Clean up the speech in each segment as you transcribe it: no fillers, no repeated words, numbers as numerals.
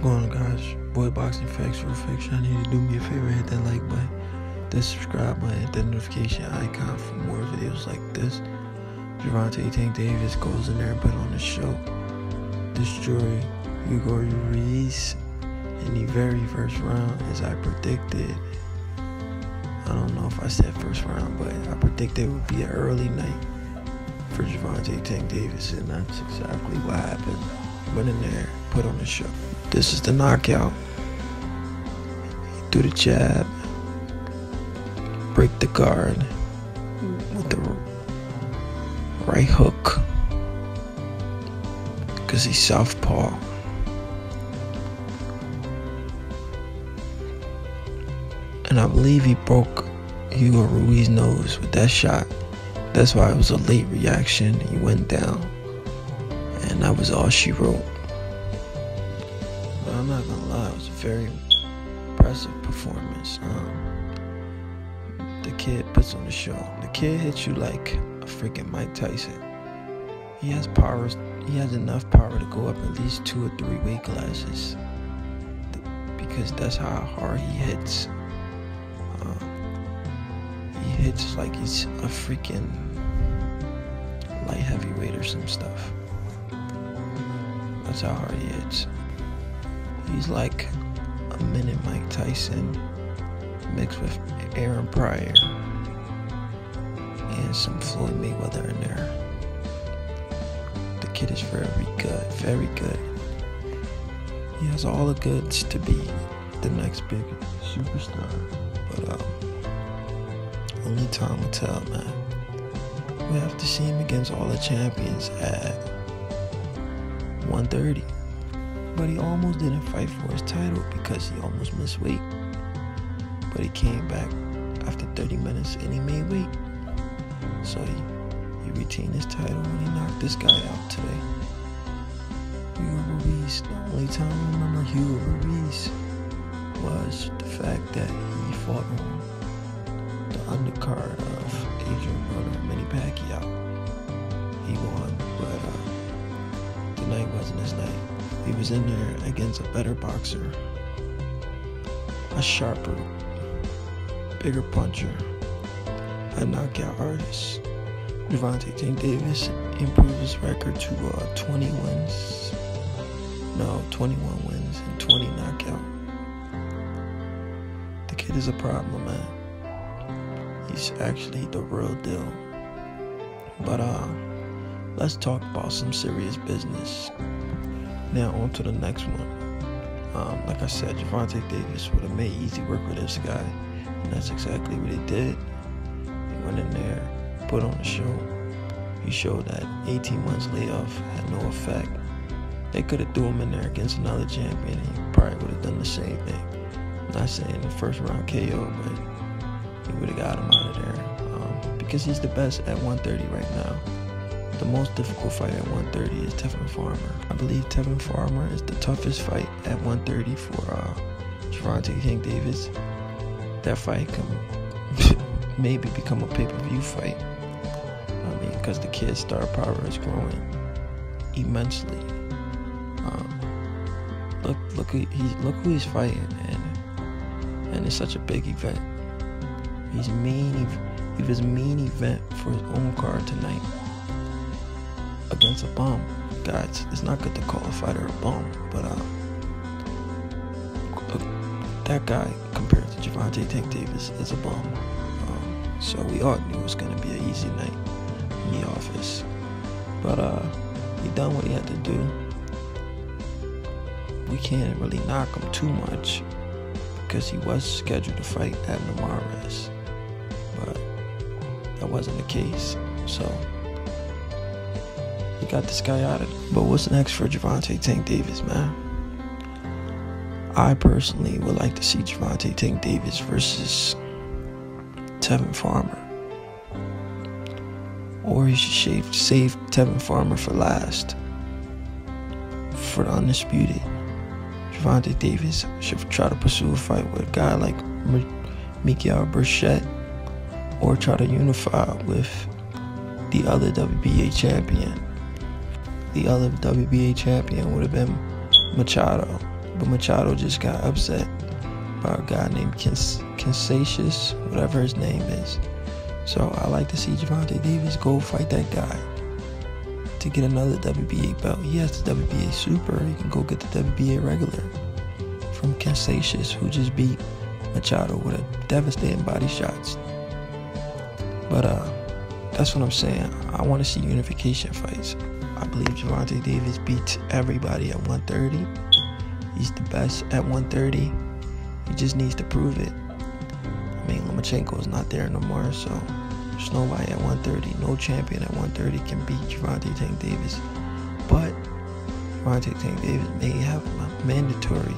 going on, guys? Boy Boxing Facts for Fiction. I need to do me a favor, hit that like button, the subscribe button, hit that notification icon for more videos like this. Gervonta Tank Davis goes in there and put on the show, destroy Hugo Ruiz in the very first round, as I predicted. I don't know if I said first round, but I predicted it would be an early night for Gervonta Tank Davis, and that's exactly what happened. Went in there, put on the show. This is the knockout. He threw the jab, break the guard with the right hook, because he's southpaw. And I believe he broke Hugo Ruiz's nose with that shot. That's why it was a late reaction. He went down, and that was all she wrote. But I'm not gonna lie, it was a very impressive performance. The kid puts on the show. The kid hits you like a freaking Mike Tyson. He has powers. He has enough power to go up at least 2 or 3 weight classes, because that's how hard he hits. He hits like he's a freaking light heavyweight or some stuff. That's how hard he hits. He's like a mini Mike Tyson mixed with Aaron Pryor and some Floyd Mayweather in there. The kid is very good, very good. He has all the goods to be the next big superstar, but only time will tell, man. We have to see him against all the champions at 130. But he almost didn't fight for his title because he almost missed weight. But he came back after 30 minutes and he made weight. So he retained his title when he knocked this guy out today. Hugo Ruiz. The only time I remember Hugo Ruiz was the fact that he fought on the undercard of Adrian brother Manny Pacquiao. He won, but the night wasn't his night. He was in there against a better boxer, a sharper, bigger puncher, a knockout artist. Gervonta Tank Davis improved his record to 21 wins and 20 knockout. The kid is a problem, man. He's actually the real deal. But let's talk about some serious business. Now on to the next one. Like I said, Gervonta Davis would have made easy work with this guy, and that's exactly what he did. He went in there, put on the show. He showed that 18 months layoff had no effect. They could have threw him in there against another champion, and he probably would have done the same thing. I'm not saying the first round KO, but he would have got him out of there, because he's the best at 130 right now. The most difficult fight at 130 is Tevin Farmer. I believe Tevin Farmer is the toughest fight at 130 for Gervonta Tank Davis. That fight can maybe become a pay-per-view fight. I mean, because the kid's star power is growing immensely. Look who he's fighting, and it's such a big event. He was main event for his own card tonight against a bum. Guys, it's not good to call a fighter a bum, but that guy compared to Gervonta Tank Davis is a bum. So we all knew it was gonna be an easy night in the office. But he done what he had to do. We can't really knock him too much because he was scheduled to fight at Namares, but that wasn't the case. So he got this guy out of it. But what's next for Gervonta Tank Davis, man? I personally would like to see Gervonta Tank Davis versus Tevin Farmer. Or he should save Tevin Farmer for last, for the undisputed. Gervonta Davis should try to pursue a fight with a guy like Miguel Burchett, or try to unify with the other WBA champion. The other WBA champion would have been Machado. But Machado just got upset by a guy named Cansatius, whatever his name is. So I like to see Gervonta Davis go fight that guy to get another WBA belt. He has the WBA Super. He can go get the WBA regular from Cansatius, who just beat Machado with a devastating body shots. But that's what I'm saying. I want to see unification fights. I believe Gervonta Davis beats everybody at 130. He's the best at 130. He just needs to prove it. I mean, Lomachenko is not there no more, so there's nobody at 130. No champion at 130 can beat Gervonta Tank Davis. But Gervonta Tank Davis may have a mandatory,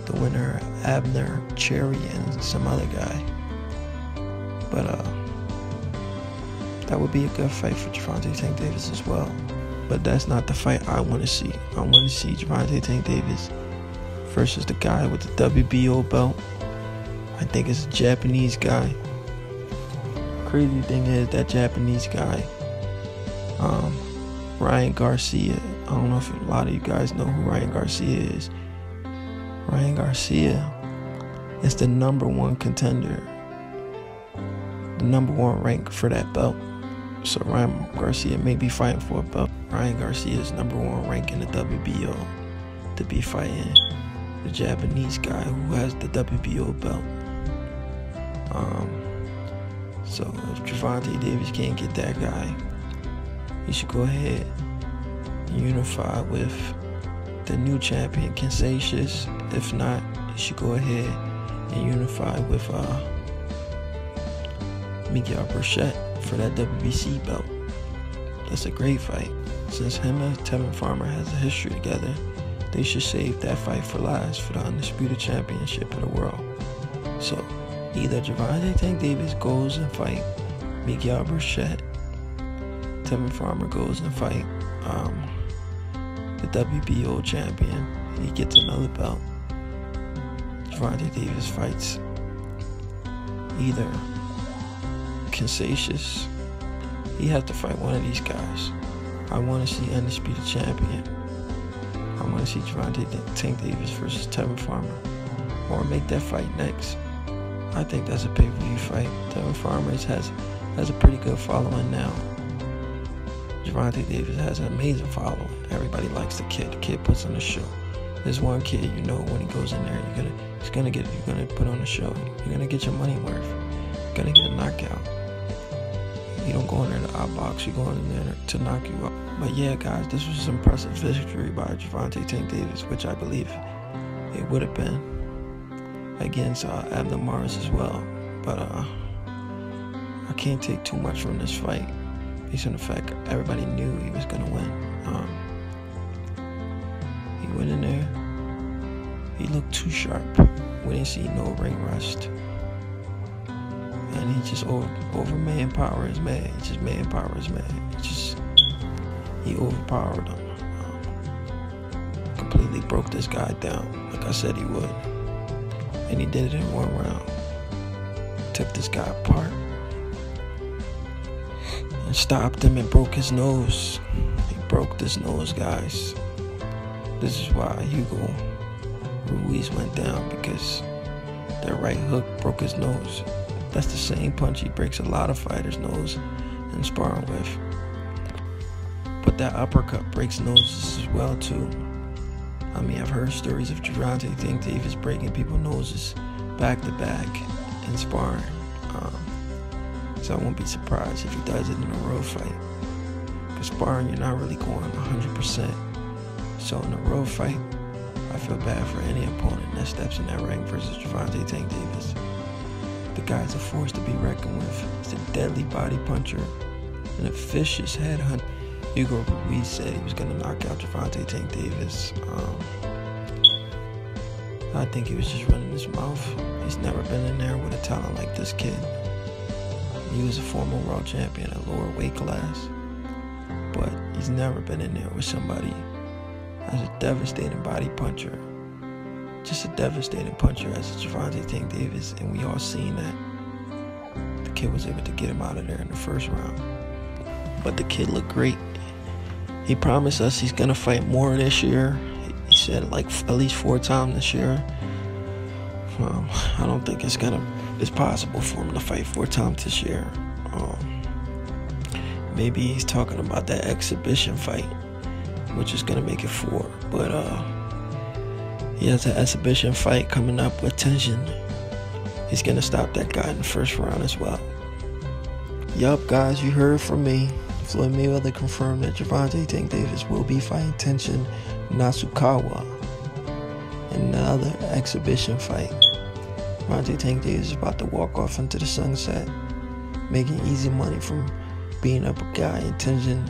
the winner, Abner, Cherry, and some other guy. But that would be a good fight for Gervonta Tank Davis as well. But that's not the fight I want to see. I want to see Gervonta Tank Davis versus the guy with the WBO belt. I think it's a Japanese guy. Crazy thing is that Japanese guy, Ryan Garcia. I don't know if a lot of you guys know who Ryan Garcia is. Ryan Garcia is the #1 contender, the #1 rank for that belt. So Ryan Garcia may be fighting for a belt. Ryan Garcia is #1 rank in the WBO to be fighting the Japanese guy who has the WBO belt. So if Gervonta Davis can't get that guy, he should go ahead and unify with the new champion, Cansatius. If not, he should go ahead and unify with Miguel Burchett for that WBC belt. That's a great fight. Since him and Tevin Farmer has a history together, they should save that fight for last for the Undisputed Championship of the world. So either Gervonta Tank Davis goes and fight Miguel Burchett, Tevin Farmer goes and fight the WBO champion, he gets another belt. Gervonta Davis fights either Cansatius. He has to fight one of these guys. I want to see Undisputed Champion. I want to see Gervonta Tank Davis versus Tevin Farmer, or make that fight next. I think that's a pay-per-view fight. Tevin Farmer has a pretty good following now. Gervonta Davis has an amazing following. Everybody likes the kid. The kid puts on a show. There's one kid, you know, when he goes in there, you're gonna put on a show. You're gonna get your money worth. You're gonna get a knockout. You don't go in there to outbox. You're going in there to knock you out. But yeah, guys, this was an impressive victory by Gervonta Tank Davis, which I believe it would have been against Abner Mares as well. But I can't take too much from this fight based on the fact everybody knew he was gonna win. He went in there. He looked too sharp. We didn't see no ring rust. And he just over manpower his man. He just manpower his man. He overpowered him. Completely broke this guy down, like I said he would. And he did it in one round. Took this guy apart and stopped him and broke his nose. He broke this nose, guys. This is why Hugo Ruiz went down, because that right hook broke his nose. That's the same punch he breaks a lot of fighters' nose in sparring with. But that uppercut breaks noses as well too. I mean, I've heard stories of Gervonta Tank Davis breaking people's noses back to back in sparring. So I won't be surprised if he does it in a road fight. Because sparring, you're not really going 100%. So in a road fight, I feel bad for any opponent that steps in that ring versus Gervonta Tank Davis. The guy's a force to be reckoned with. He's a deadly body puncher and a vicious headhunter. Hugo Ruiz said he was going to knock out Gervonta Tank Davis. I think he was just running his mouth. He's never been in there with a talent like this kid. He was a former world champion at lower weight class, but he's never been in there with somebody as a devastating body puncher. Just a devastating puncher as Gervonta Tank Davis, and we all seen that. The kid was able to get him out of there in the first round. But the kid looked great. He promised us he's gonna fight more this year. He said like at least 4 times this year. I don't think it's possible for him to fight 4 times this year. Maybe he's talking about that exhibition fight, which is gonna make it 4. But he has an exhibition fight coming up with Tension. He's gonna stop that guy in the first round as well. Yup, guys, you heard from me. Floyd Mayweather confirmed that Gervonta Tank Davis will be fighting Tension Nasukawa in another exhibition fight. Gervonta Tank Davis is about to walk off into the sunset, making easy money from beating up a guy in Tension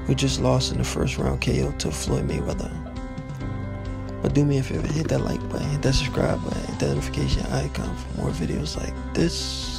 who just lost in the first round KO to Floyd Mayweather. But do me a favor, hit that like button, hit that subscribe button, hit that notification icon for more videos like this.